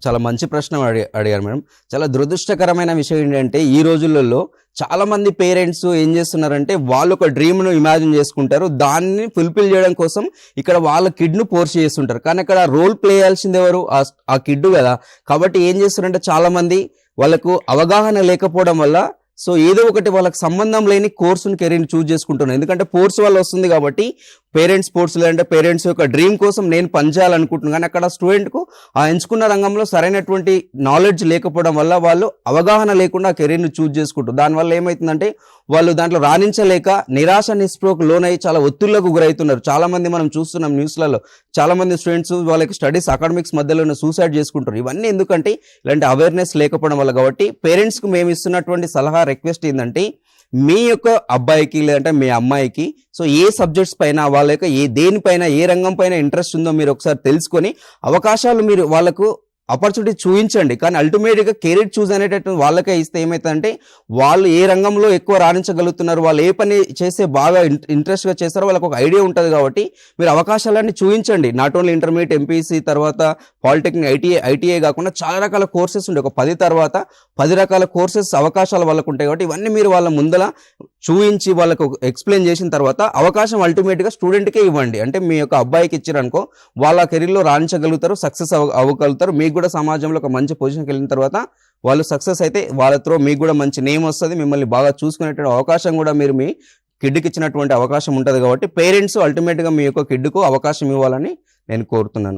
చాలా మంచి ప్రశ్న అడిగారు మేడం. చాలా దురదృష్టకరమైన విషయం ఏంటంటే ఈ రోజులలో చాలా మంది పేరెంట్స్ ఏం చేస్తున్నారంటే వాళ్ళు ఒక డ్రీమ్ను ఇమాజిన్ చేసుకుంటారు, దాన్ని ఫుల్ఫిల్ చేయడం కోసం ఇక్కడ వాళ్ళ కిడ్ను ఫోర్స్ చేస్తుంటారు. కానీ అక్కడ రోల్ ప్లే చేయాల్సింది ఎవరు? ఆ కిడ్ కదా. కాబట్టి ఏం చేస్తున్నారంటే చాలా మంది వాళ్ళకు అవగాహన లేకపోవడం వల్ల సో ఏదో ఒకటి వాళ్ళకి సంబంధం లేని కోర్సుని కెరీర్ని చూజ్ చేసుకుంటున్నారు. ఎందుకంటే ఫోర్స్ వల్ల వస్తుంది కాబట్టి పేరెంట్స్ స్పోర్ట్స్ లేదంటే పేరెంట్స్ యొక్క డ్రీమ్ కోసం నేను పనిచేయాలనుకుంటున్నాను, కానీ అక్కడ స్టూడెంట్కు ఆ ఎంచుకున్న రంగంలో సరైనటువంటి నాలెడ్జ్ లేకపోవడం వల్ల వాళ్ళు అవగాహన లేకుండా ఆ కెరీర్ని చూజ్ చేసుకుంటారు. దానివల్ల ఏమవుతుందంటే వాళ్ళు దాంట్లో రాణించలేక నిరాశ నిస్పృహకు లోనై చాలా ఒత్తిళ్లకు గురవుతున్నారు. చాలా మంది మనం చూస్తున్నాం న్యూస్లలో, చాలా మంది స్టూడెంట్స్ వాళ్ళకి స్టడీస్ అకాడమిక్స్ మధ్యలోనే సూసైడ్ చేసుకుంటారు. ఇవన్నీ ఎందుకంటే ఇలాంటి అవేర్నెస్ లేకపోవడం వల్ల. కాబట్టి పేరెంట్స్కి మేము ఇస్తున్నటువంటి సలహా రిక్వెస్ట్ ఏంటంటే మీ యొక్క అబ్బాయికి లేదంటే మీ అమ్మాయికి సో ఏ సబ్జెక్ట్స్ పైన వాళ్ళ యొక్క దేనిపైన ఏ రంగం పైన ఇంట్రెస్ట్ ఉందో మీరు ఒకసారి తెలుసుకొని అవకాశాలు మీరు వాళ్ళకు ఆపర్చునిటీ చూపించండి. కానీ అల్టిమేట్గా కెరీర్ చూస్ అనేటట్టు వాళ్ళకే ఇస్తే ఏమవుతుందంటే వాళ్ళు ఏ రంగంలో ఎక్కువ రాణించగలుగుతున్నారు, వాళ్ళు ఏ పని చేస్తే బాగా ఇంట్రెస్ట్గా చేస్తారో వాళ్ళకి ఒక ఐడియా ఉంటుంది. కాబట్టి మీరు అవకాశాలన్నీ చూపించండి. నాట్ ఓన్లీ ఇంటర్మీడియట్, ఎంపీసీ తర్వాత పాలిటెక్నిక్, ఐటీఐ కాకుండా చాలా రకాల కోర్సెస్ ఉంటాయి. ఒక 10 తర్వాత 10 రకాల కోర్సెస్ అవకాశాలు వాళ్ళకు ఉంటాయి. కాబట్టి ఇవన్నీ మీరు వాళ్ళ ముందల చూపించి వాళ్ళకు ఎక్స్ప్లెయిన్ చేసిన తర్వాత అవకాశం అల్టిమేట్గా స్టూడెంట్కే ఇవ్వండి. అంటే మీ యొక్క అబ్బాయికి ఇచ్చారనుకో వాళ్ళ కెరీర్లో రాణించగలుగుతారు, సక్సెస్ అవ్వగలుగుతారు. మీకు కూడా సమాజంలో ఒక మంచి పొజిషన్కి వెళ్ళిన తర్వాత వాళ్ళు సక్సెస్ అయితే వాళ్ళ త్రో మీకు కూడా మంచి నేమ్ వస్తుంది, మిమ్మల్ని బాగా చూసుకునేటువంటి అవకాశం కూడా మీరు మీ కిడ్కి ఇచ్చినటువంటి అవకాశం ఉంటుంది. కాబట్టి పేరెంట్స్ అల్టిమేట్గా మీ యొక్క కిడ్కు అవకాశం ఇవ్వాలని నేను కోరుతున్నాను.